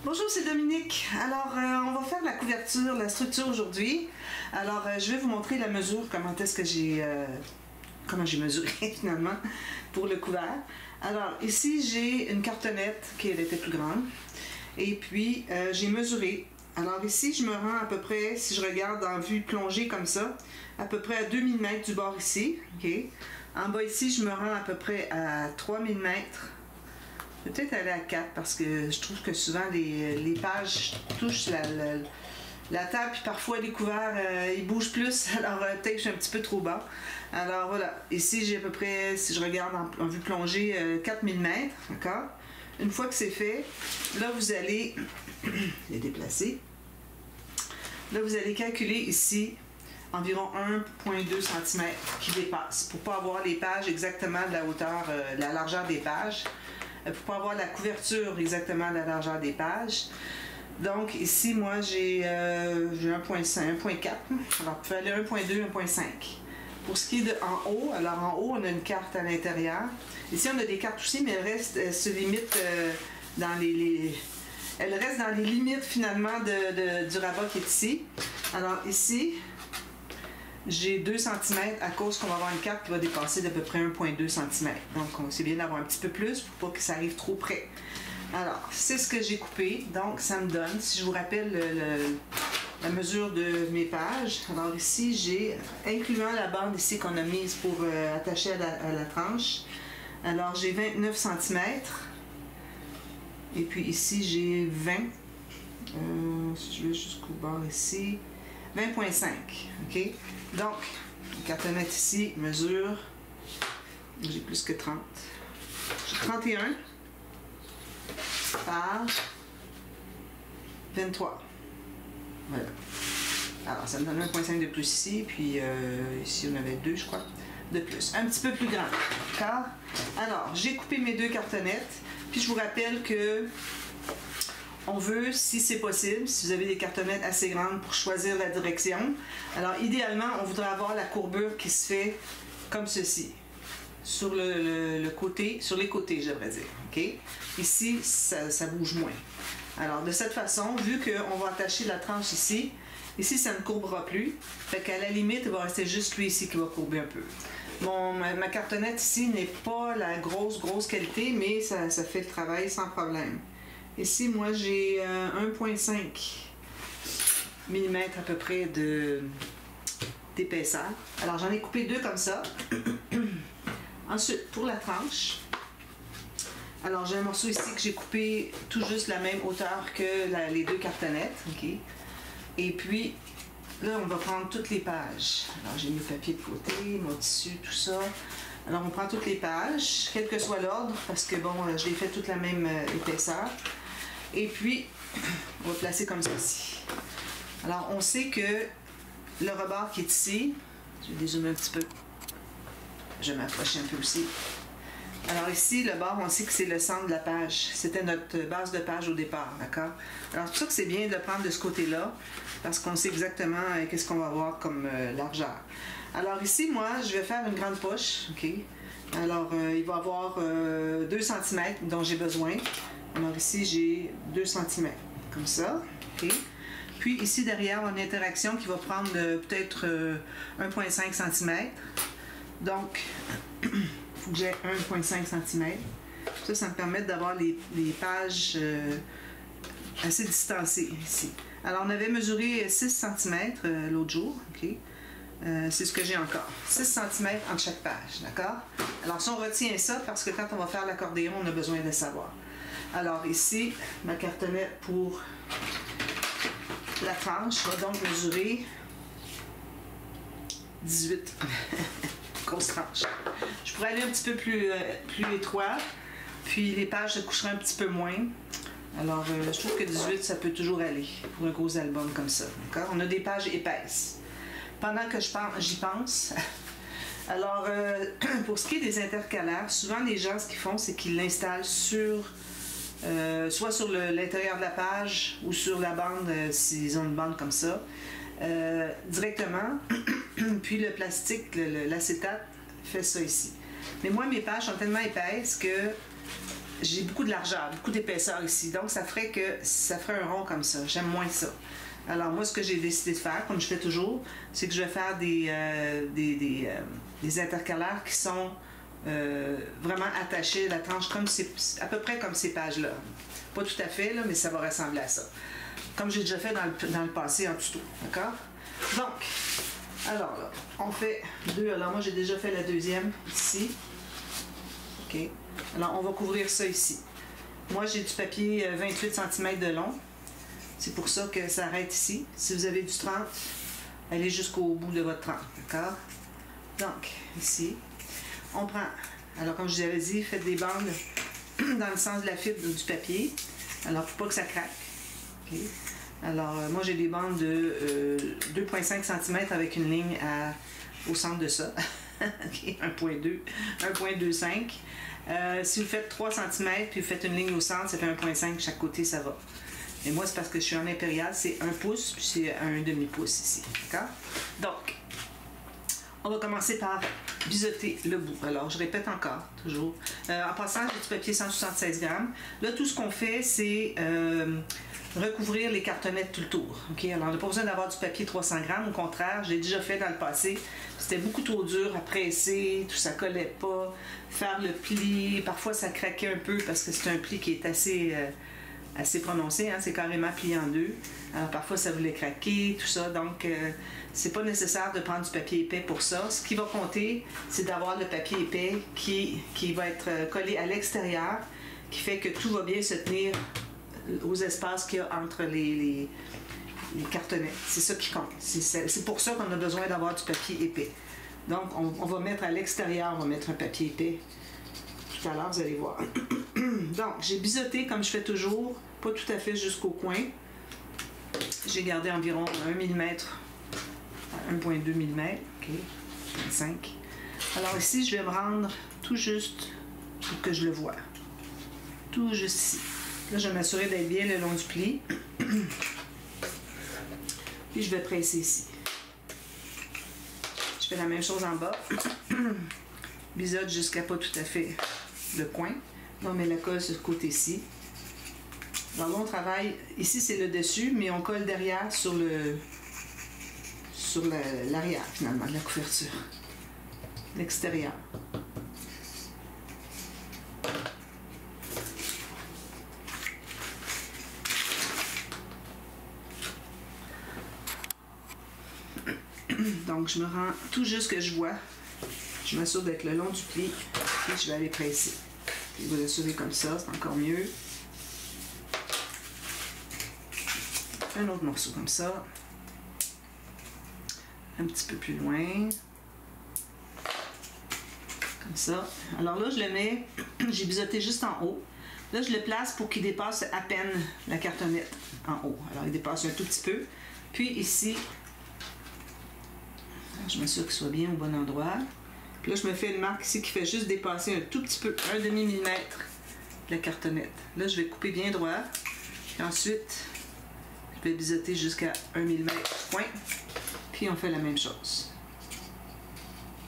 Bonjour, c'est Dominique. Alors, on va faire la couverture, la structure aujourd'hui. Alors, je vais vous montrer la mesure, comment j'ai mesuré finalement pour le couvert. Alors, ici, j'ai une cartonnette qui était plus grande. Et puis, j'ai mesuré. Alors ici, je me rends à peu près, si je regarde en vue plongée comme ça, à peu près à 2000 mètres du bord ici. Okay? En bas ici, je me rends à peu près à 3000 mètres. Je vais peut-être aller à 4 parce que je trouve que souvent les pages touchent la table, puis parfois les couverts ils bougent plus, alors peut-être que je suis un petit peu trop bas. Alors voilà, ici j'ai à peu près, si je regarde en vue plongée, 4000 mètres, d'accord? Une fois que c'est fait, là vous allez les déplacer. Là vous allez calculer ici environ 1,2 cm qui dépasse pour ne pas avoir les pages exactement de la hauteur, de la largeur des pages. Pour ne pas avoir la couverture exactement de la largeur des pages. Donc ici, moi, j'ai 1,5, 1,4. Alors, vous pouvez aller 1,2, 1,5. Pour ce qui est de en haut, alors en haut, on a une carte à l'intérieur. Ici, on a des cartes aussi, mais elle reste, se limite dans elle reste dans les limites, finalement, du rabat qui est ici. Alors ici, j'ai 2 cm à cause qu'on va avoir une carte qui va dépasser d'à peu près 1,2 cm. Donc, c'est bien d'avoir un petit peu plus pour pas que ça arrive trop près. Alors, c'est ce que j'ai coupé. Donc, ça me donne, si je vous rappelle la mesure de mes pages. Alors ici, j'ai, incluant la bande ici qu'on a mise pour attacher à la tranche. Alors, j'ai 29 cm. Et puis ici, j'ai 20. Si je vais jusqu'au bord ici. 20,5. OK? Donc, la cartonnette ici mesure, j'ai plus que 30. J'ai 31 par 23. Voilà. Alors, ça me donne 1,5 de plus ici, puis ici on avait 2, je crois, de plus. Un petit peu plus grand. D'accord? Alors, j'ai coupé mes 2 cartonnettes, puis je vous rappelle que on veut, si c'est possible, si vous avez des cartonnettes assez grandes pour choisir la direction, alors idéalement, on voudrait avoir la courbure qui se fait comme ceci, sur le côté, sur les côtés, j'aimerais dire. Okay? Ici, ça bouge moins. Alors, de cette façon, vu qu'on va attacher la tranche ici, ça ne courbera plus, fait qu'à la limite, il va rester juste lui ici qui va courber un peu. Bon, ma cartonnette ici n'est pas la grosse qualité, mais ça fait le travail sans problème. Ici, moi, j'ai 1,5 mm à peu près d'épaisseur. Alors, j'en ai coupé 2 comme ça. Ensuite, pour la tranche, alors j'ai un morceau ici que j'ai coupé tout juste la même hauteur que les 2 cartonnettes. Okay? Et puis, là, on va prendre toutes les pages. Alors, j'ai mis le papier de côté, mon tissu, tout ça. Alors, on prend toutes les pages, quel que soit l'ordre, parce que, bon, je les fais toutes la même épaisseur. Et puis, on va placer comme ceci. Alors, on sait que le rebord qui est ici, je vais dézoomer un petit peu, je vais m'approcher un peu aussi. Alors ici, le bord, on sait que c'est le centre de la page. C'était notre base de page au départ, d'accord? Alors, c'est pour ça que c'est bien de le prendre de ce côté-là, parce qu'on sait exactement qu'est-ce qu'on va avoir comme largeur. Alors ici, moi, je vais faire une grande poche, OK? Alors, il va y avoir 2 cm dont j'ai besoin. Alors ici, j'ai 2 cm, comme ça. Okay. Puis ici, derrière, on a une interaction qui va prendre peut-être 1,5 cm. Donc, il faut que j'ai 1,5 cm. Ça me permet d'avoir les pages assez distancées ici. Alors, on avait mesuré 6 cm l'autre jour. Okay. C'est ce que j'ai encore. 6 cm entre chaque page, d'accord? Alors, si on retient ça, parce que quand on va faire l'accordéon, on a besoin de le savoir. Alors ici, ma cartonnette pour la tranche va donc mesurer 18. Grosse tranche. Je pourrais aller un petit peu plus étroit, puis les pages se coucheraient un petit peu moins. Alors, je trouve que 18, ça peut toujours aller pour un gros album comme ça. D'accord? On a des pages épaisses. Pendant que j'y pense, alors, pour ce qui est des intercalaires, souvent les gens, ce qu'ils font, c'est qu'ils l'installent sur soit sur l'intérieur de la page ou sur la bande, s'ils ont une bande comme ça, directement. Puis le plastique, l'acétate, fait ça ici. Mais moi, mes pages sont tellement épaisses que j'ai beaucoup de largeur, beaucoup d'épaisseur ici. Donc, ça ferait un rond comme ça. J'aime moins ça. Alors, moi, ce que j'ai décidé de faire, comme je fais toujours, c'est que je vais faire des intercalaires qui sont vraiment attachés à la tranche, à peu près comme ces pages-là. Pas tout à fait, là, mais ça va ressembler à ça. Comme j'ai déjà fait dans le passé en tuto. D'accord? Donc, alors là, on fait 2. Alors, moi, j'ai déjà fait la deuxième ici. OK. Alors, on va couvrir ça ici. Moi, j'ai du papier 28 cm de long. C'est pour ça que ça arrête ici. Si vous avez du 30, allez jusqu'au bout de votre 30. D'accord? Donc, ici, on prend... Alors, comme je vous avais dit, faites des bandes dans le sens de la fibre du papier. Alors, pour pas que ça craque. OK? Alors, moi, j'ai des bandes de 2,5 cm avec une ligne au centre de ça. OK? 1,2, 1,25. Si vous faites 3 cm puis vous faites une ligne au centre, ça fait 1,5 chaque côté, ça va. Et moi, c'est parce que je suis en impérial, c'est 1 pouce, puis c'est un demi-pouce ici. D'accord? Donc, on va commencer par biseauter le bout. Alors, je répète encore, toujours. En passant, j'ai du papier 176 grammes. Là, tout ce qu'on fait, c'est recouvrir les cartonnettes tout le tour. OK? Alors, on n'a pas besoin d'avoir du papier 300 grammes. Au contraire, je l'ai déjà fait dans le passé. C'était beaucoup trop dur à presser, tout ça collait pas. Faire le pli, parfois ça craquait un peu parce que c'est un pli qui est assez prononcé, hein? C'est carrément plié en deux. Alors, parfois, ça voulait craquer, tout ça. Donc, c'est pas nécessaire de prendre du papier épais pour ça. Ce qui va compter, c'est d'avoir le papier épais qui va être collé à l'extérieur, qui fait que tout va bien se tenir aux espaces qu'il y a entre les cartonnets. C'est ça qui compte. C'est pour ça qu'on a besoin d'avoir du papier épais. Donc, on va mettre à l'extérieur, on va mettre un papier épais. Tout à l'heure, vous allez voir. Donc, j'ai biseauté comme je fais toujours, pas tout à fait jusqu'au coin. J'ai gardé environ 1 mm, 1,2 mm, OK, 5. Alors ici, je vais me rendre tout juste pour que je le voie. Tout juste ici. Là, je vais m'assurer d'être bien le long du pli. Puis je vais presser ici. Je fais la même chose en bas. Biseaute jusqu'à pas tout à fait le coin. Là, on met la colle sur ce côté-ci. Alors là, on travaille... Ici, c'est le dessus, mais on colle derrière sur l'arrière, finalement, de la couverture. L'extérieur. Donc, je me rends tout juste que je vois. Je m'assure d'être le long du pli. Et je vais aller presser. Et vous assurer comme ça, c'est encore mieux. Un autre morceau comme ça. Un petit peu plus loin. Comme ça. Alors là, je le mets, j'ai biseauté juste en haut. Là, je le place pour qu'il dépasse à peine la cartonnette en haut. Alors, il dépasse un tout petit peu. Puis ici, je m'assure qu'il soit bien au bon endroit. Puis là, je me fais une marque ici qui fait juste dépasser un tout petit peu, 1/2 millimètre de la cartonnette. Là, je vais couper bien droit. Puis ensuite, je vais biseauter jusqu'à 1 mm point. Puis on fait la même chose.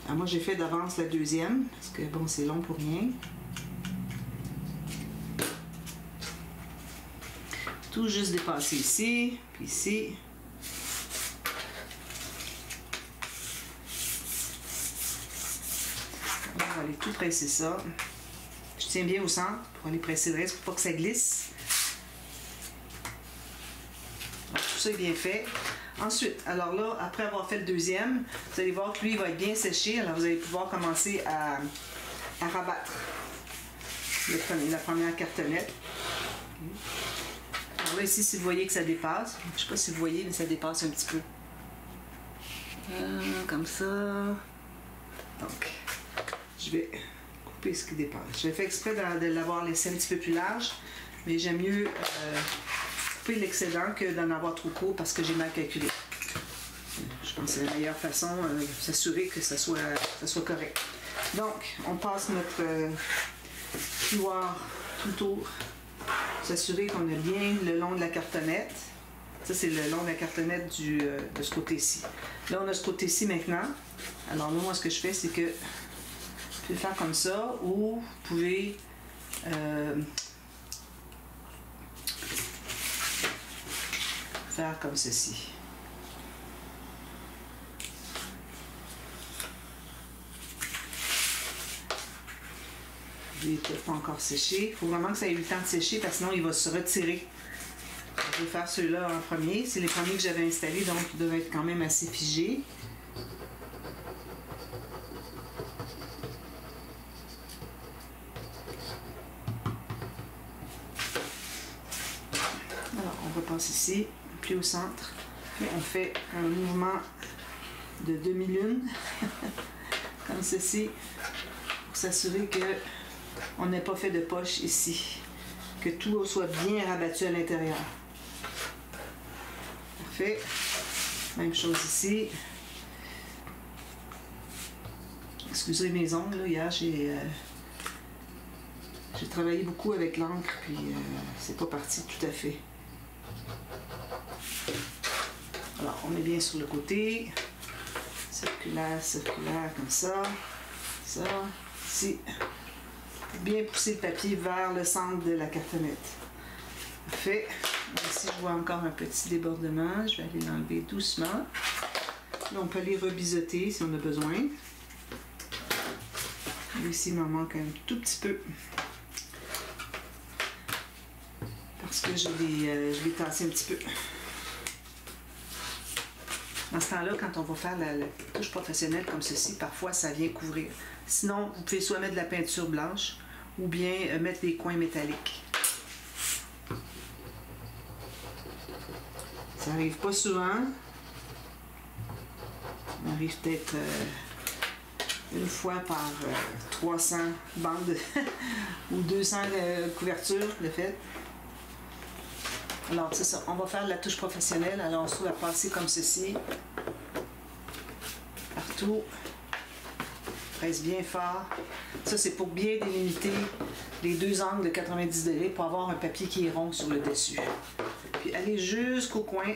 Alors moi, j'ai fait d'avance la deuxième, parce que bon, c'est long pour rien. Tout juste dépasser ici, puis ici. On va aller tout presser ça. Je tiens bien au centre pour aller presser le reste pour pas que ça glisse. Donc, tout ça est bien fait. Ensuite, alors là, après avoir fait le deuxième, vous allez voir que lui, il va être bien séché. Alors, vous allez pouvoir commencer à rabattre la première cartonnette. Alors là, ici, si vous voyez que ça dépasse, je ne sais pas si vous voyez, mais ça dépasse un petit peu. Comme ça. Donc, je vais couper ce qui dépasse. J'ai fait exprès de l'avoir laissé un petit peu plus large, mais j'aime mieux couper l'excédent que d'en avoir trop court parce que j'ai mal calculé. Je pense que c'est la meilleure façon de s'assurer que ça soit correct. Donc, on passe notre plioir tout autour. S'assurer qu'on a bien le long de la cartonnette. Ça, c'est le long de la cartonnette de ce côté-ci. Là, on a ce côté-ci maintenant. Alors, moi, ce que je fais, c'est que vous pouvez faire comme ça ou vous pouvez faire comme ceci. Il n'est peut-être pas encore séché. Il faut vraiment que ça ait eu le temps de sécher parce que sinon il va se retirer. Je vais faire ceux-là en premier. C'est les premiers que j'avais installés, donc ils doivent être quand même assez figés. Alors, on repasse ici, puis au centre. Et on fait un mouvement de demi-lune, comme ceci, pour s'assurer que on n'ait pas fait de poche ici, que tout soit bien rabattu à l'intérieur. Parfait. Même chose ici. Excusez mes ongles, là, hier j'ai travaillé beaucoup avec l'encre, puis c'est pas parti tout à fait. Alors, on est bien sur le côté. Circulaire, circulaire, comme ça. Ça, ici. Bien pousser le papier vers le centre de la cartonnette. Parfait. Ici, je vois encore un petit débordement. Je vais aller l'enlever doucement. Là, on peut les rebiseauter si on a besoin. Ici, il m'en manque un tout petit peu. Parce que je l'ai tassé un petit peu. Dans ce temps-là, quand on va faire la touche professionnelle comme ceci, parfois ça vient couvrir. Sinon, vous pouvez soit mettre de la peinture blanche ou bien mettre des coins métalliques. Ça n'arrive pas souvent. Ça arrive peut-être une fois par 300 bandes ou 200 couvertures, de fait. Alors, c'est ça. On va faire la touche professionnelle. Alors, on va passer comme ceci. Partout. Presse bien fort. Ça, c'est pour bien délimiter les deux angles de 90 degrés pour avoir un papier qui est rond sur le dessus. Puis, aller jusqu'au coin.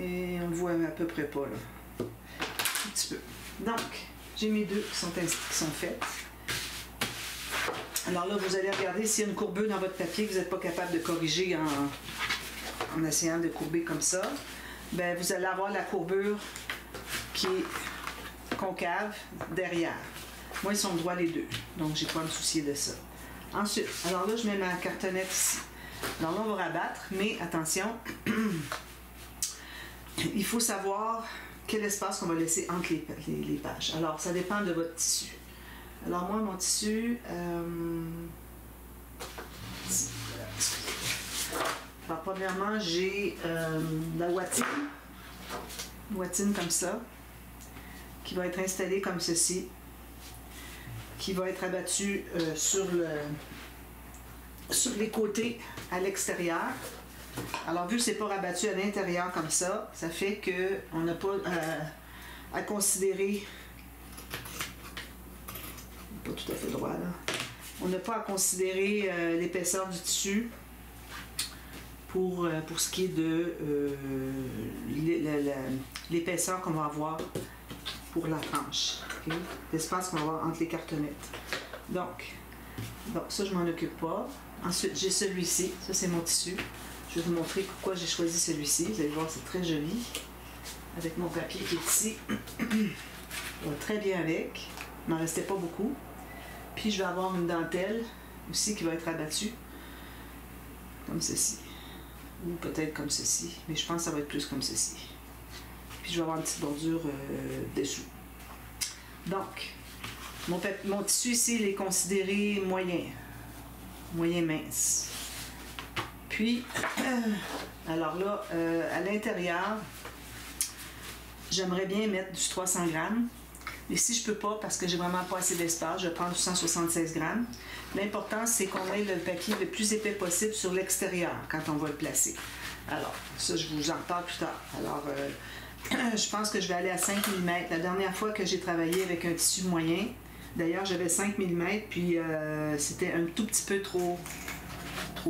Et on le voit à peu près pas, là. Un petit peu. Donc, j'ai mes deux qui sont faites. Alors là, vous allez regarder s'il y a une courbure dans votre papier que vous n'êtes pas capable de corriger en essayant de courber comme ça. Bien, vous allez avoir la courbure qui est concave derrière. Moi, ils sont droits les deux, donc j'ai pas à me soucier de ça. Ensuite, alors là, je mets ma cartonnette ici. Alors là, on va rabattre, mais attention, il faut savoir quel espace qu'on va laisser entre les pages. Alors, ça dépend de votre tissu. Alors moi, mon tissu, alors, premièrement, j'ai la ouatine comme ça, qui va être installée comme ceci, qui va être abattue sur les côtés à l'extérieur. Alors, vu que c'est pas rabattu à l'intérieur comme ça fait qu'on n'a pas à considérer. Pas tout à fait droit là. On n'a pas à considérer l'épaisseur du tissu pour ce qui est de l'épaisseur qu'on va avoir pour la tranche. Okay? L'espace qu'on va avoir entre les cartonnettes. Donc ça, je m'en occupe pas. Ensuite, j'ai celui-ci. Ça, c'est mon tissu. Je vais vous montrer pourquoi j'ai choisi celui-ci. Vous allez voir, c'est très joli. Avec mon papier qui est ici. On va très bien avec. Il m'en restait pas beaucoup. Puis je vais avoir une dentelle aussi qui va être abattue. Comme ceci. Ou peut-être comme ceci. Mais je pense que ça va être plus comme ceci. Puis je vais avoir une petite bordure dessous. Donc, mon tissu ici, il est considéré moyen. Moyen mince. Puis, alors là, à l'intérieur, j'aimerais bien mettre du 300 grammes. Mais si je peux pas, parce que j'ai vraiment pas assez d'espace, je vais prendre du 176 grammes. L'important, c'est qu'on ait le papier le plus épais possible sur l'extérieur quand on va le placer. Alors, ça, je vous en reparle plus tard. Alors, je pense que je vais aller à 5 mm. La dernière fois que j'ai travaillé avec un tissu moyen, d'ailleurs, j'avais 5 mm, puis c'était un tout petit peu trop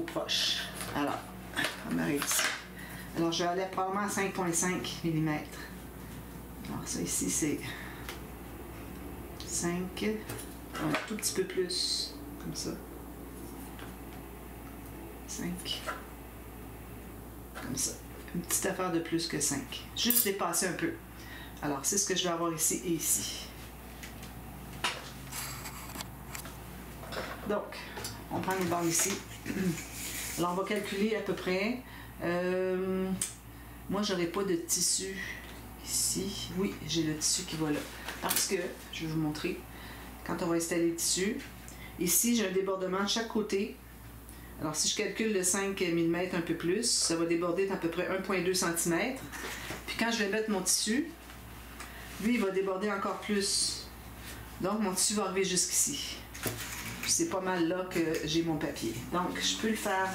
proche. Alors, on arrive ici. Alors, je vais aller probablement à 5,5 mm. Alors, ça ici, c'est 5, un tout petit peu plus, comme ça. 5, comme ça. Une petite affaire de plus que 5. Juste dépasser un peu. Alors, c'est ce que je vais avoir ici et ici. Donc, on prend une barre ici. Alors, on va calculer à peu près. Moi, j'aurais pas de tissu ici. Oui, j'ai le tissu qui va là. Parce que, je vais vous montrer, quand on va installer le tissu, ici, j'ai un débordement de chaque côté. Alors, si je calcule le 5 mm un peu plus, ça va déborder d'à peu près 1,2 cm. Puis quand je vais mettre mon tissu, lui, il va déborder encore plus. Donc, mon tissu va arriver jusqu'ici. C'est pas mal là que j'ai mon papier. Donc, je peux le faire...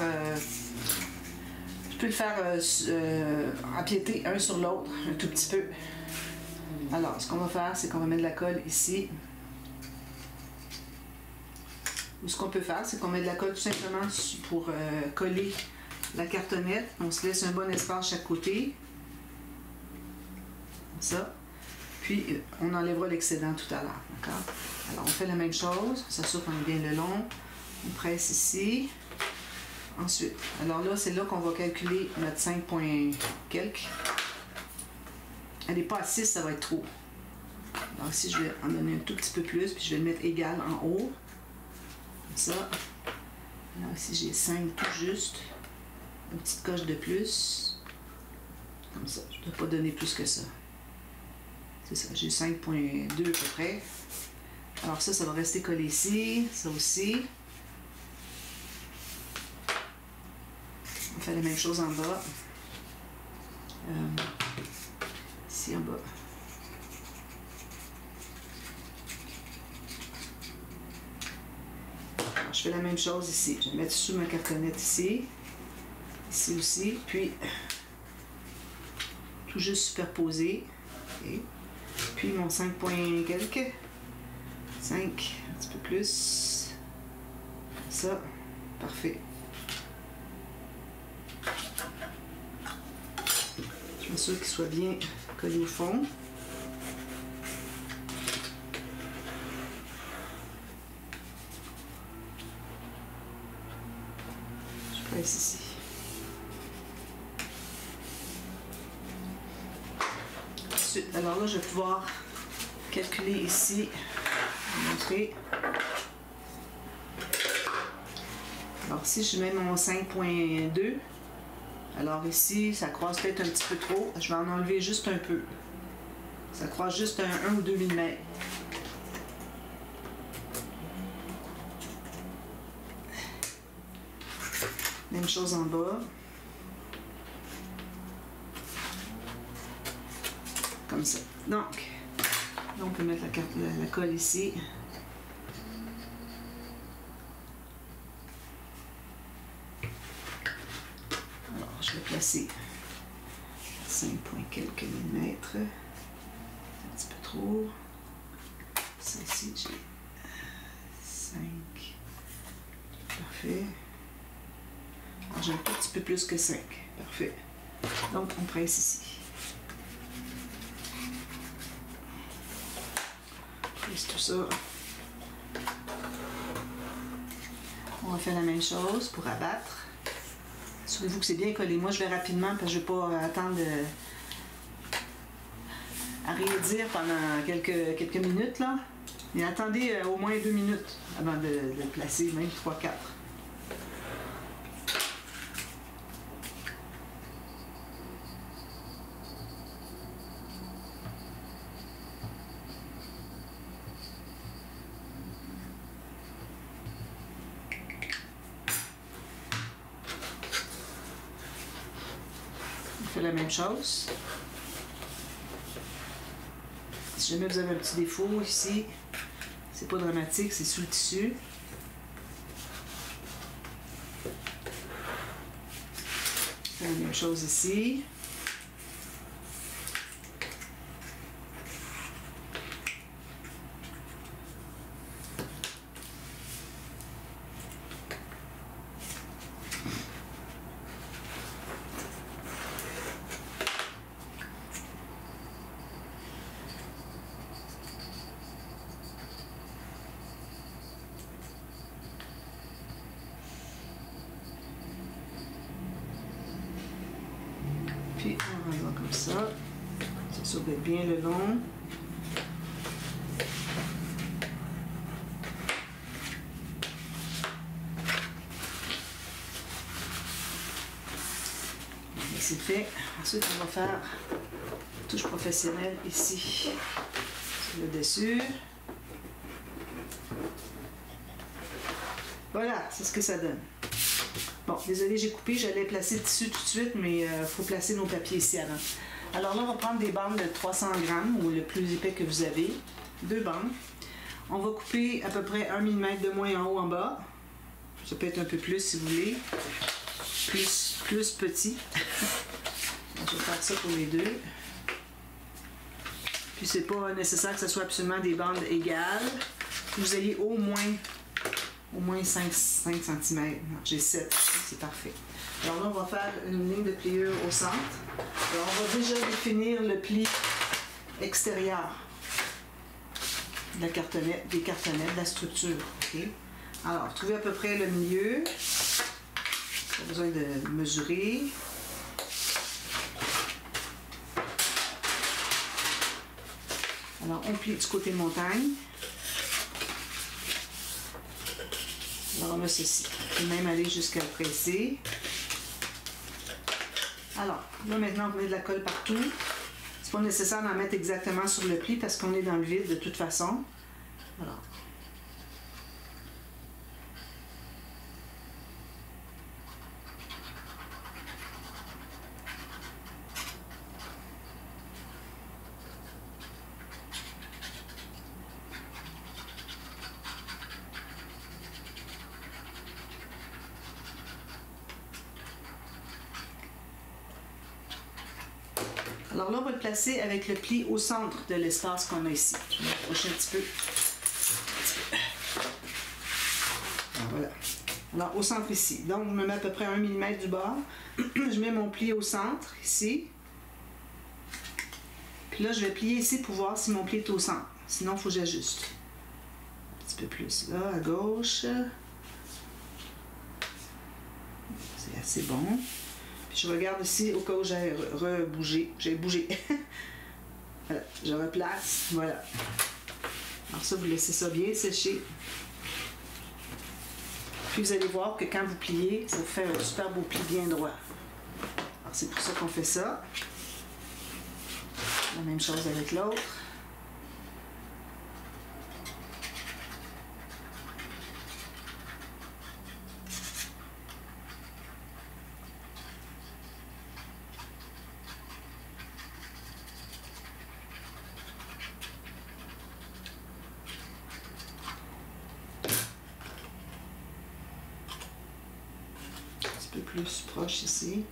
empiéter un sur l'autre un tout petit peu. Alors, ce qu'on va faire, c'est qu'on va mettre de la colle ici. Ou ce qu'on peut faire, c'est qu'on met de la colle tout simplement pour coller la cartonnette. On se laisse un bon espace chaque côté. Comme ça. Puis, on enlèvera l'excédent tout à l'heure. D'accord? Alors, on fait la même chose. Ça s'assure qu'on est bien le long. On presse ici. Ensuite, alors là, c'est là qu'on va calculer notre 5 points quelques. Elle n'est pas à 6, ça va être trop. Alors ici, je vais en donner un tout petit peu plus, puis je vais le mettre égal en haut. Comme ça. Là, ici, j'ai 5 tout juste. Une petite coche de plus. Comme ça. Je ne dois pas donner plus que ça. C'est ça, j'ai 5,2 à peu près. Alors ça, ça va rester collé ici. Ça aussi. On fait la même chose en bas. Ici en bas. Alors, je fais la même chose ici. Je vais mettre sous ma cartonnette ici. Ici aussi. Puis, tout juste superposé. Okay. Puis mon 5 points quelques. 5, un petit peu plus. Comme ça. Parfait. Je m'assure qu'il soit bien collé au fond. Je presse ici. Ensuite, alors là, je vais pouvoir calculer ici. Je vais montrer. Alors, si je mets mon 5,2, alors ici, ça croise peut-être un petit peu trop. Je vais en enlever juste un peu. Ça croise juste 1 ou 2 mm. Même chose en bas. Comme ça. Donc, là, on peut mettre la colle ici. Alors, je vais placer 5 points quelques millimètres. Un petit peu trop. Ça ici, j'ai 5. Parfait. Alors, j'ai un tout petit peu plus que 5. Parfait. Donc, on presse ici. Presse tout ça. On va faire la même chose pour abattre. Assurez-vous que c'est bien collé. Moi, je vais rapidement parce que je ne vais pas attendre à rien dire pendant quelques minutes, là. Mais attendez au moins 2 minutes avant de le placer, même 3-4. On fait la même chose. Si jamais vous avez un petit défaut ici, c'est pas dramatique, c'est sous le tissu. On fait la même chose ici. Puis on va y voir comme ça. Ça va être bien le long. Et c'est fait. Ensuite, on va faire touche professionnelle ici, sur le dessus. Voilà, c'est ce que ça donne. Bon, désolé, j'ai coupé, j'allais placer le tissu tout de suite, mais il faut placer nos papiers ici avant. Alors là, on va prendre des bandes de 300 grammes, ou le plus épais que vous avez, 2 bandes. On va couper à peu près 1 mm de moins en haut en bas. Ça peut être un peu plus si vous voulez. Plus petit. Je vais faire ça pour les deux. Puis c'est pas nécessaire que ce soit absolument des bandes égales. Vous ayez au moins 5 cm. J'ai 7, c'est parfait. Alors là, on va faire une ligne de pliure au centre. Alors, on va déjà définir le pli extérieur de la cartonnette, des cartonnettes, de la structure. Okay? Alors, trouvez à peu près le milieu. Pas besoin de mesurer. Alors, on plie du côté montagne. Alors, on a ceci. On peut même aller jusqu'à le presser. Alors, là, maintenant, on met de la colle partout. C'est pas nécessaire d'en mettre exactement sur le pli parce qu'on est dans le vide de toute façon. Alors. Alors là, on va le placer avec le pli au centre de l'espace qu'on a ici. Je vais m'approcher un petit peu. Voilà. Alors, au centre ici. Donc, je me mets à peu près 1 mm du bord. Je mets mon pli au centre, ici. Puis là, je vais plier ici pour voir si mon pli est au centre. Sinon, il faut que j'ajuste. Un petit peu plus là, à gauche. C'est assez bon. Je regarde ici au cas où j'ai rebougé. J'ai bougé. Voilà, je replace. Voilà. Alors ça, vous laissez ça bien sécher. Puis vous allez voir que quand vous pliez, ça vous fait un super beau pli bien droit. Alors c'est pour ça qu'on fait ça. La même chose avec l'autre. Plus proche ici.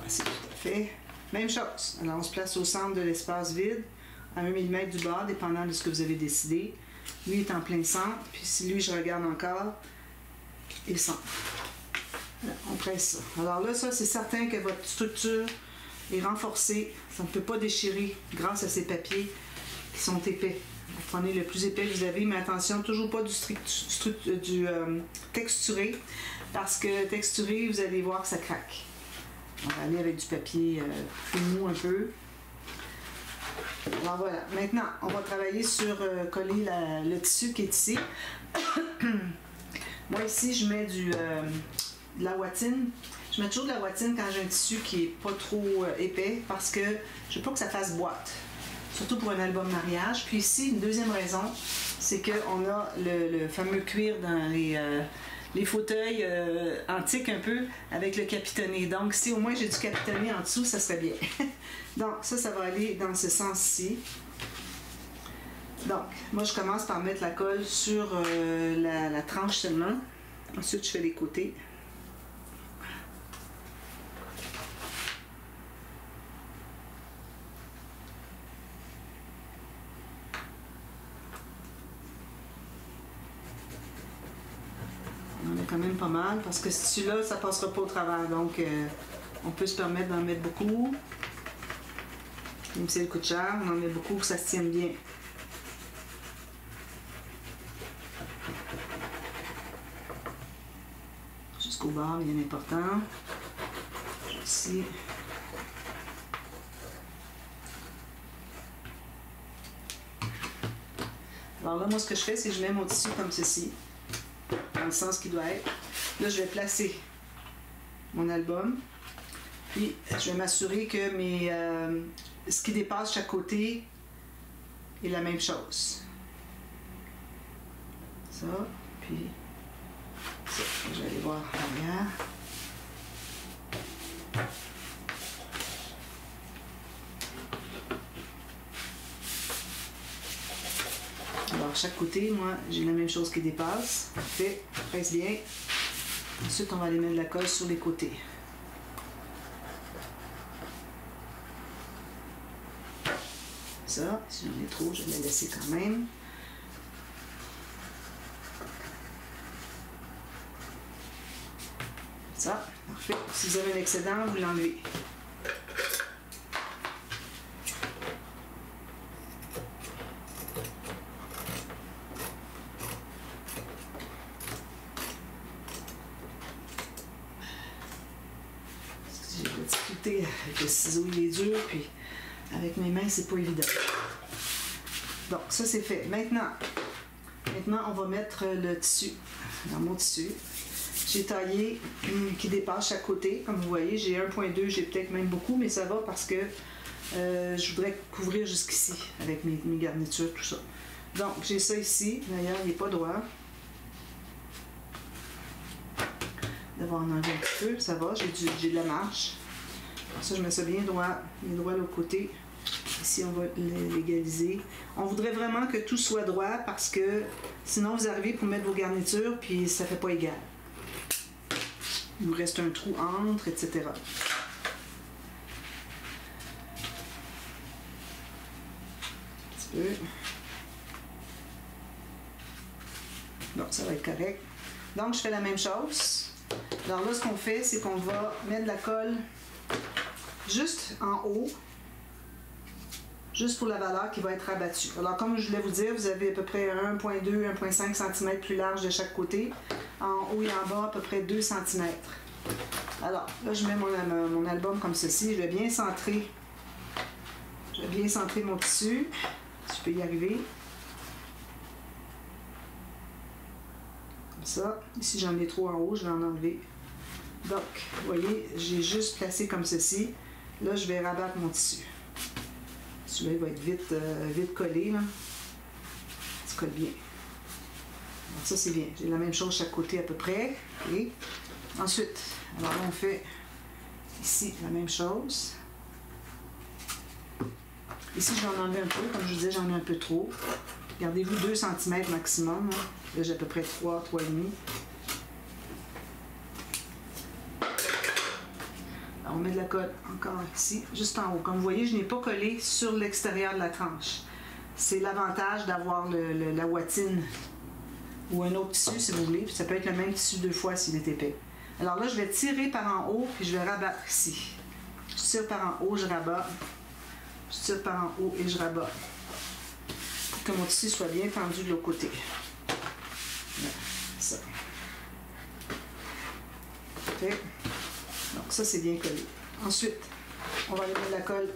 C'est tout à fait. Même chose. Alors, on se place au centre de l'espace vide, à 1 mm du bord, dépendant de ce que vous avez décidé. Lui est en plein centre, puis si lui, je regarde encore, il centre. Là, on presse ça. Alors là, ça, c'est certain que votre structure est renforcée. Ça ne peut pas déchirer grâce à ces papiers qui sont épais. Vous prenez le plus épais que vous avez, mais attention, toujours pas du texturé. Parce que texturé, vous allez voir que ça craque. On va aller avec du papier plus mou un peu. Alors voilà. Maintenant, on va travailler sur coller le tissu qui est ici. Moi ici, je mets de la ouatine. Je mets toujours de la ouatine quand j'ai un tissu qui n'est pas trop épais parce que je veux pas que ça fasse boîte. Surtout pour un album mariage. Puis ici, une deuxième raison, c'est qu'on a le fameux cuir dans les fauteuils antiques un peu avec le capitonné. Donc, si au moins j'ai du capitonné en dessous, ça serait bien. Donc, ça va aller dans ce sens-ci. Donc, moi, je commence par mettre la colle sur la tranche seulement. Ensuite, je fais les côtés. On a quand même pas mal parce que ce tissu-là, ça passera pas au travers. Donc, on peut se permettre d'en mettre beaucoup. Même si elle coûte cher, on en met beaucoup pour que ça se tienne bien. Jusqu'au bord, bien important. Ici. Alors là, moi, ce que je fais, c'est que je mets mon tissu comme ceci, dans le sens qu'il doit être. Là, je vais placer mon album, puis je vais m'assurer que ce qui dépasse chaque côté est la même chose. Ça, puis ça. Je vais aller voir l'arrière. Alors, chaque côté, moi, j'ai la même chose qui dépasse. Parfait, presse bien. Ensuite, on va aller mettre de la colle sur les côtés. Ça, si j'en ai trop, je vais la laisser quand même. Ça, parfait. Si vous avez un excédent, vous l'enlevez. J'ai de la difficulté avec le ciseau, il est dur, puis avec mes mains, c'est pas évident. Donc, ça c'est fait. Maintenant, on va mettre le tissu dans mon tissu. J'ai taillé qui dépasse chaque côté. Comme vous voyez, j'ai 1.2, j'ai peut-être même beaucoup, mais ça va parce que je voudrais couvrir jusqu'ici avec mes garnitures, tout ça. Donc, j'ai ça ici. D'ailleurs, il n'est pas droit. D'avoir en enlevé un petit peu, ça va. J'ai de la marge. Ça, je mets ça bien droit. Bien droit de l'autre côté. Ici, on va l'égaliser. On voudrait vraiment que tout soit droit parce que sinon, vous arrivez pour mettre vos garnitures puis ça ne fait pas égal. Il vous reste un trou entre, etc. Un petit peu. Bon, ça va être correct. Donc, je fais la même chose. Alors là, ce qu'on fait, c'est qu'on va mettre de la colle juste en haut, juste pour la valeur qui va être abattue. Alors, comme je voulais vous dire, vous avez à peu près 1.2, 1.5 cm plus large de chaque côté. En haut et en bas, à peu près 2 cm. Alors, là, je mets mon album comme ceci. Je vais bien centrer. Je vais bien centrer mon tissu. Si je peux y arriver. Comme ça. Ici, j'en ai trop en haut. Je vais en enlever. Donc, vous voyez, j'ai juste placé comme ceci. Là, je vais rabattre mon tissu. Celui-là, il va être vite collé, là. Ça se colle bien. Donc, ça, c'est bien. J'ai la même chose chaque côté à peu près. Et ensuite, alors là, on fait ici la même chose. Ici, je vais en enlever un peu. Comme je vous disais, j'en ai un peu trop. Gardez-vous 2 cm maximum. Là, là j'ai à peu près 3, 3,5. On met de la colle encore ici, juste en haut. Comme vous voyez, je n'ai pas collé sur l'extérieur de la tranche. C'est l'avantage d'avoir la ouatine ou un autre tissu, si vous voulez. Puis ça peut être le même tissu 2 fois s'il est épais. Alors là, je vais tirer par en haut, puis je vais rabattre ici. Je tire par en haut, je rabats. Je tire par en haut et je rabats. Pour que mon tissu soit bien tendu de l'autre côté. Voilà, ça. Parfait. Donc ça, c'est bien collé. Ensuite, on va aller mettre la colle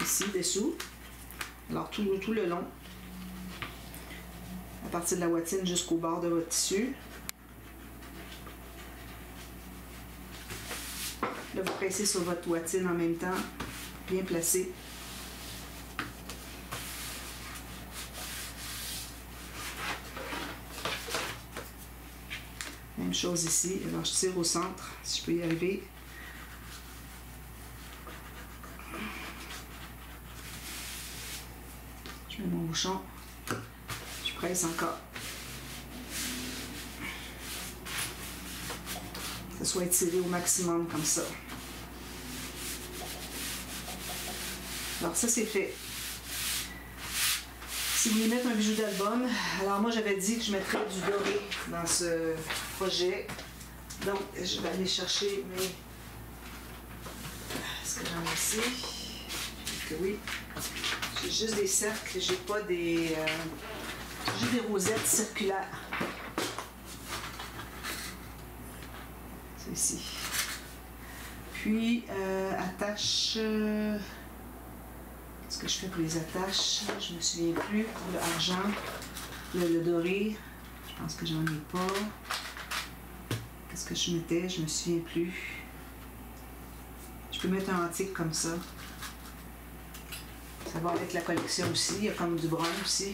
ici, dessous. Alors tout le long, à partir de la ouatine jusqu'au bord de votre tissu. Là, vous pressez sur votre ouatine en même temps, bien placé. Même chose ici. Alors, je tire au centre, si je peux y arriver. Je mets mon bouchon. Je presse encore. Que ça soit étiré au maximum comme ça. Alors, ça, c'est fait. Si vous voulez mettre un bijou d'album, alors moi j'avais dit que je mettrais du doré dans ce projet. Donc je vais aller chercher mes... Est-ce que j'en ai ici? Que oui. J'ai juste des cercles, j'ai pas des... j'ai des rosettes circulaires. C'est ici. Puis attache... Qu'est-ce que je fais pour les attaches? Je me souviens plus. Pour le argent, le doré, je pense que j'en ai pas. Qu'est-ce que je mettais? Je me souviens plus. Je peux mettre un antique comme ça. Ça va avec la collection aussi. Il y a comme du brun aussi.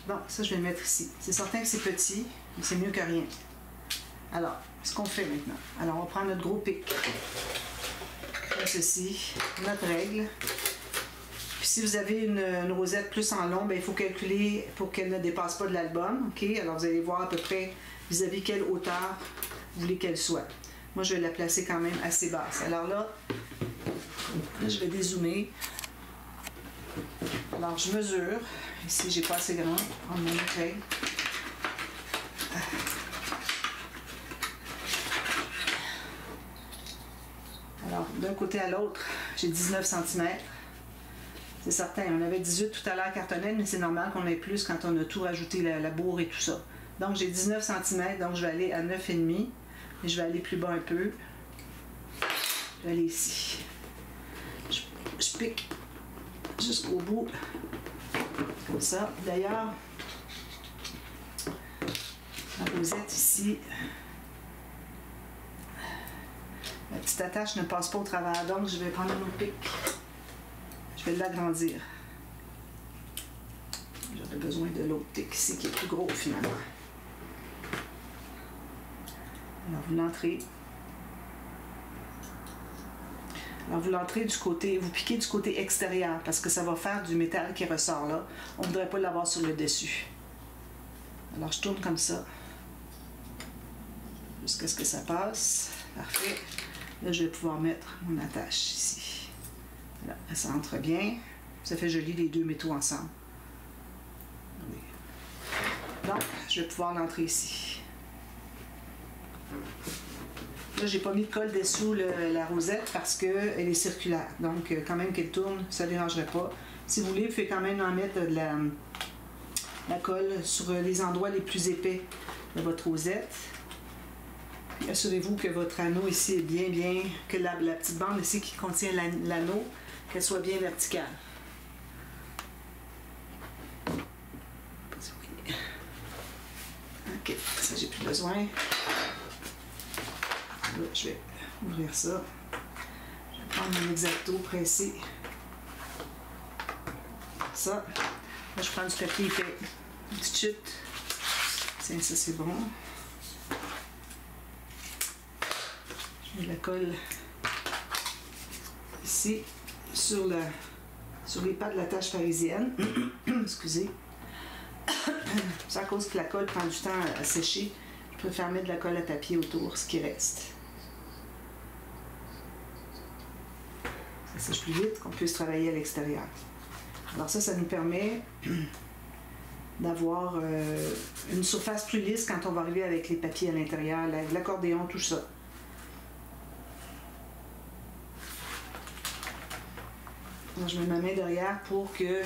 Bon, ça je vais le mettre ici. C'est certain que c'est petit, mais c'est mieux que rien. Alors, ce qu'on fait maintenant. Alors, on prend notre gros pic. Comme ceci. Notre règle. Puis si vous avez une rosette plus en long, bien, il faut calculer pour qu'elle ne dépasse pas de l'album. OK? Alors, vous allez voir à peu près vis-à-vis quelle hauteur vous voulez qu'elle soit. Moi, je vais la placer quand même assez basse. Alors là, je vais dézoomer. Alors, je mesure. Ici, j'ai pas assez grand. Prendre mon règle. Alors, d'un côté à l'autre, j'ai 19 cm. C'est certain, on avait 18 tout à l'heure cartonnette, mais c'est normal qu'on ait plus quand on a tout rajouté, la bourre et tout ça. Donc, j'ai 19 cm, donc je vais aller à 9,5. Et je vais aller plus bas un peu. Je vais aller ici. Je pique jusqu'au bout. Comme ça. D'ailleurs, la rosette ici, la petite attache ne passe pas au travers. Donc, je vais prendre un autre pic. Je vais l'agrandir. J'aurais besoin de l'autre pic ici qui est plus gros finalement. Alors, vous l'entrez. Alors, vous l'entrez du côté, vous piquez du côté extérieur parce que ça va faire du métal qui ressort là. On ne voudrait pas l'avoir sur le dessus. Alors, je tourne comme ça jusqu'à ce que ça passe. Parfait. Là, je vais pouvoir mettre mon attache ici. Là, ça entre bien. Ça fait joli les deux métaux ensemble. Donc, je vais pouvoir l'entrer ici. Là, j'ai pas mis de colle dessous la rosette parce qu'elle est circulaire. Donc, quand même qu'elle tourne, ça ne dérangerait pas. Si vous voulez, vous pouvez quand même en mettre de la colle sur les endroits les plus épais de votre rosette. Assurez-vous que votre anneau ici est bien, que la petite bande ici qui contient l'anneau, qu'elle soit bien verticale. Ok, ça j'ai plus besoin. Là, je vais ouvrir ça. Je vais prendre mon X-Acto pressé. Ça. Là, je prends du papier épais. Une petite chute. Tiens, ça c'est bon. Je mets de la colle ici sur les pas de la tâche parisienne. Excusez. C'est à cause que la colle prend du temps à sécher. Je préfère mettre de la colle à papier autour, ce qui reste. Ça sèche plus vite, qu'on puisse travailler à l'extérieur. Alors ça nous permet d'avoir une surface plus lisse quand on va arriver avec les papiers à l'intérieur, l'accordéon, tout ça. Alors, je mets ma main derrière pour que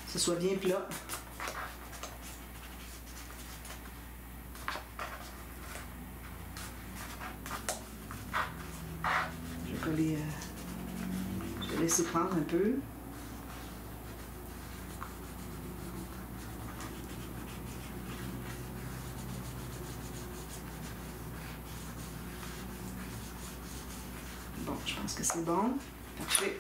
ce soit bien plat. Je vais coller, je vais laisser prendre un peu. Bon, je pense que c'est bon. Parfait.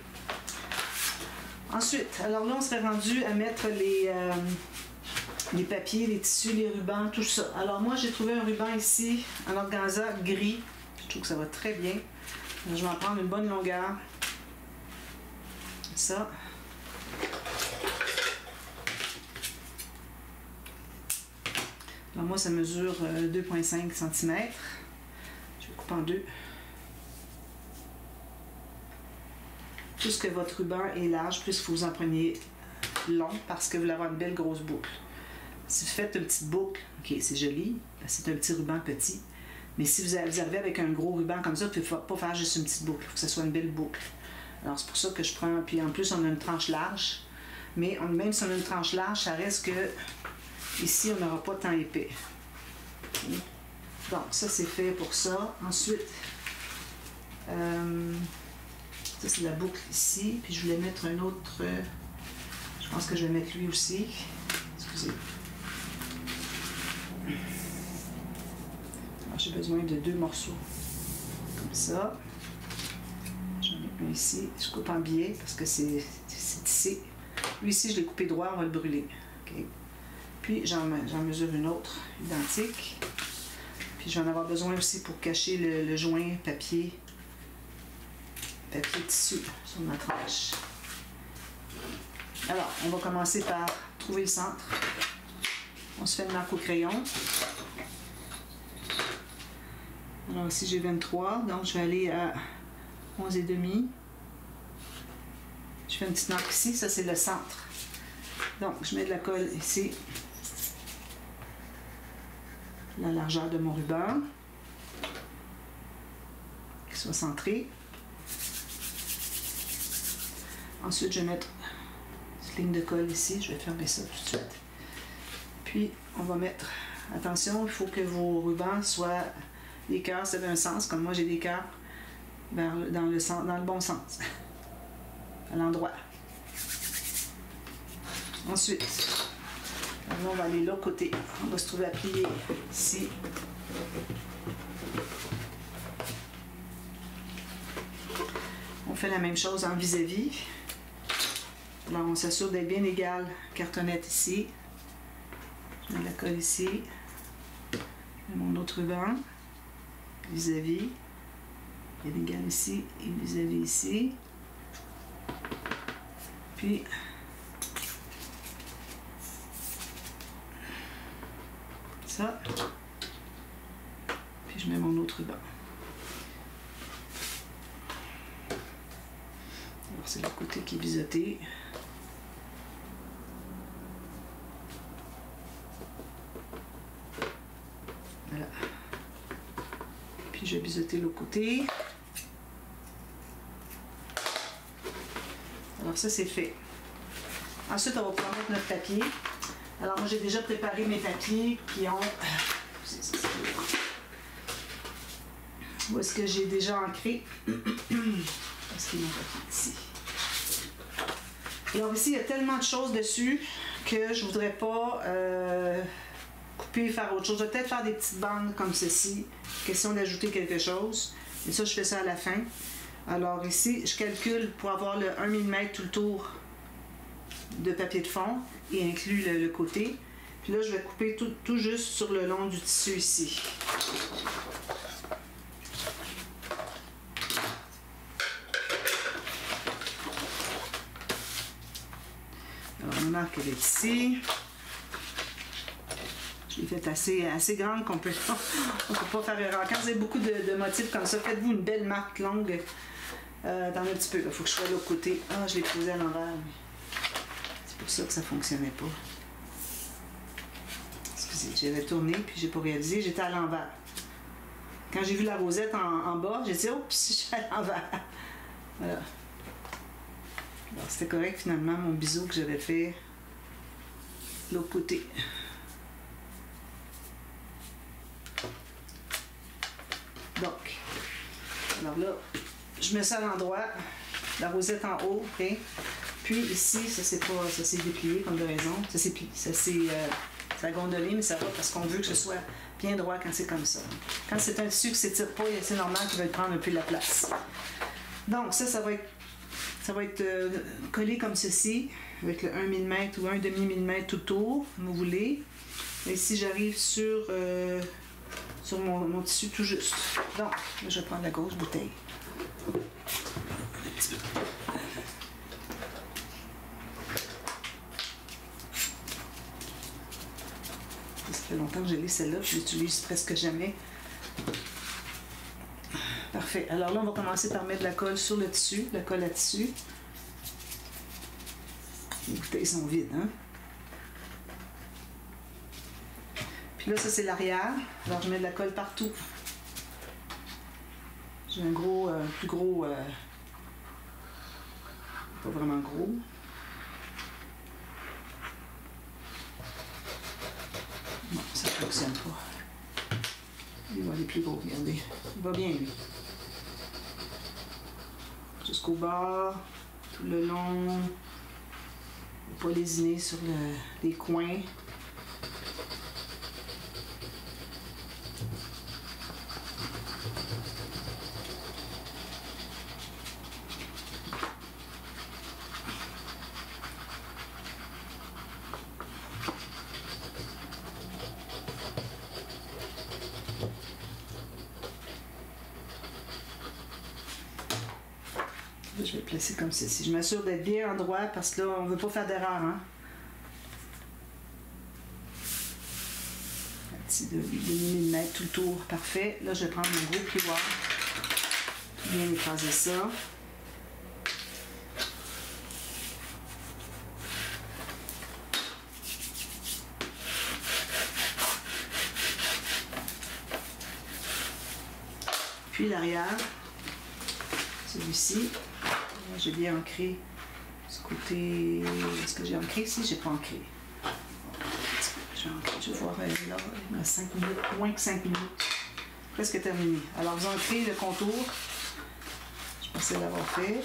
Ensuite, alors là, on serait rendu à mettre les papiers, les tissus, les rubans, tout ça. Alors moi, j'ai trouvé un ruban ici, en organza gris. Je trouve que ça va très bien. Alors, je vais en prendre une bonne longueur. Ça. Alors moi, ça mesure 2,5 cm. Je vais couper en deux. Plus que votre ruban est large, plus que vous en preniez long parce que vous voulez avoir une belle grosse boucle. Si vous faites une petite boucle, ok, c'est joli, c'est un petit ruban petit. Mais si vous arrivez avec un gros ruban comme ça, vous ne pouvez pas faire juste une petite boucle. Il faut que ce soit une belle boucle. Alors c'est pour ça que je prends. Puis en plus, on a une tranche large. Mais même si on a une tranche large, ça reste que ici, on n'aura pas tant épais. Okay. Donc ça, c'est fait pour ça. Ensuite, Ça, c'est la boucle ici. Puis je voulais mettre un autre... je pense que je vais mettre lui aussi. Excusez. Alors, j'ai besoin de 2 morceaux. Comme ça. J'en ai un ici. Je coupe en biais parce que c'est tissé. Lui ici, je l'ai coupé droit, on va le brûler. Okay. Puis j'en mesure une autre identique. Puis je vais en avoir besoin aussi pour cacher le joint papier tissu sur ma tranche. Alors, on va commencer par trouver le centre. On se fait une marque au crayon. Alors ici j'ai 23, donc je vais aller à 11,5. Je fais une petite marque ici, ça c'est le centre. Donc je mets de la colle ici, la largeur de mon ruban, qu'il soit centré. Ensuite je vais mettre cette ligne de colle ici, je vais fermer ça tout de suite. Puis on va mettre, attention, il faut que vos rubans soient, les cœurs c'est un sens, comme moi j'ai des cœurs dans le bon sens, à l'endroit. Ensuite, là, on va aller de l'autre côté, on va se trouver à plier ici. On fait la même chose en vis-à-vis. Alors on s'assure d'être bien égal, cartonnette ici. Je mets la colle ici. Je mets mon autre ruban. Vis-à-vis. Bien égal ici et vis-à-vis ici. Puis ça. Puis je mets mon autre ruban. Alors c'est le côté qui est biseauté. Voilà. Puis je vais biseauter l'autre côté. Alors ça c'est fait. Ensuite on va pouvoir mettre notre papier. Alors moi j'ai déjà préparé mes papiers qui ont... Où est-ce que j'ai déjà ancré? Est-ce qu'il y a mon papier ici? Alors ici il y a tellement de choses dessus que je voudrais pas couper, faire autre chose. Je vais peut-être faire des petites bandes comme ceci. Question d'ajouter quelque chose. Et ça je fais ça à la fin. Alors ici je calcule pour avoir le 1 mm tout le tour de papier de fond et inclut le côté. Puis là je vais couper tout juste sur le long du tissu ici. Alors mon arc elle est ici. Je l'ai fait assez grande qu'on peut pas faire erreur. Quand vous avez beaucoup de motifs comme ça, faites-vous une belle marque longue dans un petit peu. Il faut que je sois de l'autre côté. Ah, je l'ai posé à l'envers. C'est pour ça que ça fonctionnait pas. Excusez, j'avais tourné puis j'ai pas réalisé, j'étais à l'envers. Quand j'ai vu la rosette en bas, j'ai dit, oh, puis je suis à l'envers. Voilà. Alors, c'était correct finalement, mon biseau que j'avais fait de l'autre côté. Donc, alors là, je mets ça à l'endroit, la rosette en haut, ok? Puis ici, ça s'est déplié comme de raison, ça s'est plié, ça a gondolé, mais ça va parce qu'on veut que ce soit bien droit quand c'est comme ça. Quand c'est un tissu qui s'étire pas, c'est normal qu'il va prendre un peu de la place. Donc ça va être collé comme ceci, avec le 1 mm ou 1,5 mm tout autour, comme vous voulez. Et ici, j'arrive sur mon tissu tout juste. Donc, là, je vais prendre la grosse bouteille. Ça fait longtemps que j'ai lu celle-là, je l'utilise presque jamais. Parfait. Alors là, on va commencer par mettre de la colle sur le tissu, de la colle à tissu. Les bouteilles sont vides, hein? Puis là, ça, c'est l'arrière. Alors, je mets de la colle partout. J'ai un gros, plus gros, pas vraiment gros. Non, ça ne fonctionne pas. Il va aller plus gros, regardez. Il va bien, lui. jusqu'au bord, tout le long, pas lésiner sur les coins. Je vais placer comme ceci. Je m'assure d'être bien endroit parce que là, on ne veut pas faire d'erreur. Hein? Un petit demi-millimètre tout le tour. Parfait. Là, je vais prendre mon gros plioir. Bien écraser ça. Puis l'arrière, celui-ci. J'ai bien ancré ce côté. Est-ce que j'ai ancré ici? J'ai pas ancré. Je vais voir là, il me reste 5 minutes, moins que 5 minutes. Presque terminé. Alors vous ancrez le contour. Je pensais l'avoir fait.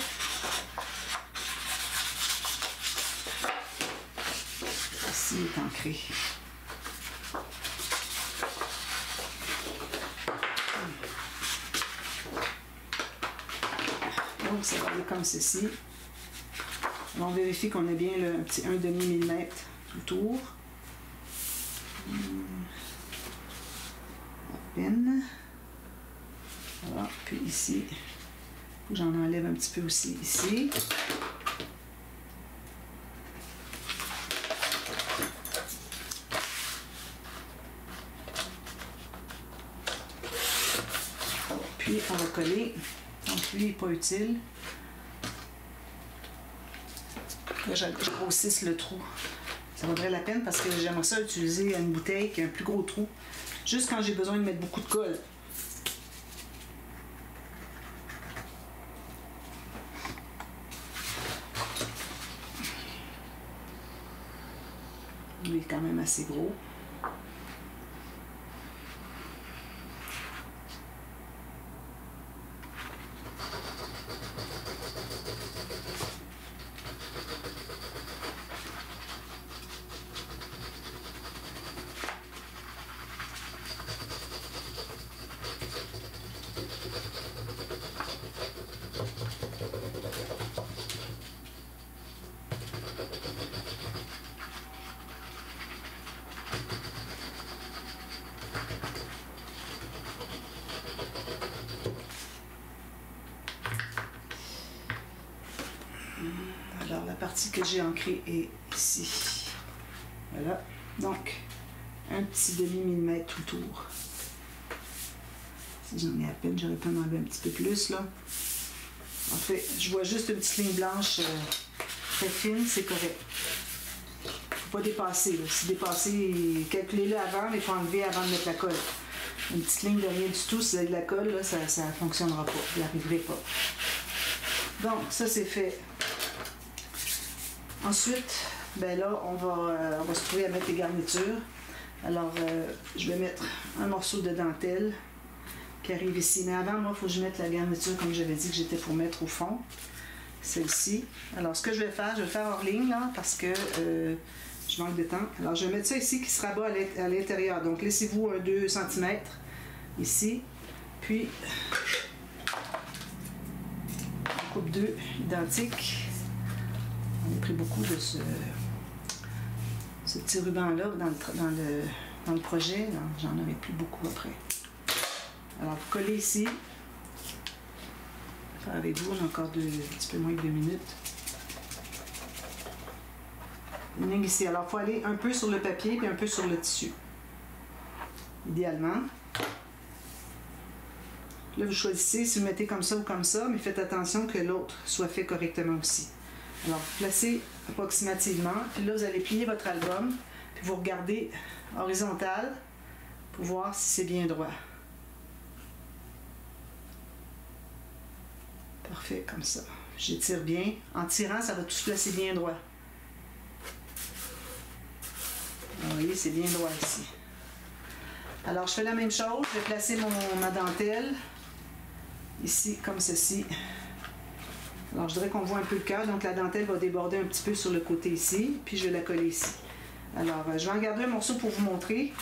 Ici est ancré. Donc ça va aller comme ceci. On vérifie qu'on a bien un petit 1 demi-millimètre tout le tour. À peine. Voilà. Puis ici, il faut que j'en enlève un petit peu aussi ici. Puis on va coller. Donc lui n'est pas utile. Là, je grossisse le trou. Ça vaudrait la peine parce que j'aimerais ça utiliser une bouteille qui a un plus gros trou. Juste quand j'ai besoin de mettre beaucoup de colle. Lui est quand même assez gros. Alors la partie que j'ai ancrée est ici. Voilà. Donc, un petit demi-millimètre tout tour. Si j'en ai à peine, j'aurais pu en enlever un petit peu plus là. En fait, je vois juste une petite ligne blanche très fine, c'est correct. Faut pas dépasser. Là. Si dépasser, calculez-le avant, mais il faut enlever avant de mettre la colle. Une petite ligne de rien du tout, si vous avez de la colle, là, ça ne fonctionnera pas. Vous n'y arriverez pas. Donc, ça c'est fait. Ensuite, ben là, on va se trouver à mettre les garnitures. Alors, je vais mettre un morceau de dentelle qui arrive ici. Mais avant, moi, il faut que je mette la garniture, comme j'avais dit que j'étais pour mettre au fond. Celle-ci. Alors, ce que je vais faire hors ligne, là, parce que je manque de temps. Alors, je vais mettre ça ici qui se rabat à l'intérieur. Donc, laissez-vous un 2 cm ici. Puis, on coupe 2 identiques. On a pris beaucoup de ce petit ruban-là dans le projet. J'en aurai plus beaucoup après. Alors, vous collez ici. Faire avec vous, on a encore un petit peu moins que 2 minutes. Une ligne ici. Alors, il faut aller un peu sur le papier et un peu sur le tissu. Idéalement. Là, vous choisissez si vous mettez comme ça ou comme ça, mais faites attention que l'autre soit fait correctement aussi. Alors, vous placez approximativement, puis là, vous allez plier votre album, puis vous regardez horizontal pour voir si c'est bien droit. Parfait, comme ça. J'étire bien. En tirant, ça va tout se placer bien droit. Vous voyez, c'est bien droit ici. Alors, je fais la même chose. Je vais placer ma dentelle ici, comme ceci. Alors, je dirais qu'on voit un peu le cœur, donc la dentelle va déborder un petit peu sur le côté ici, puis je vais la coller ici. Alors, je vais en garder un morceau pour vous montrer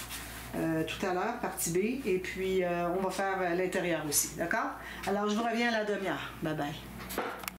tout à l'heure, partie B, et puis on va faire l'intérieur aussi, d'accord? Alors, je vous reviens à la demi-heure. Bye bye.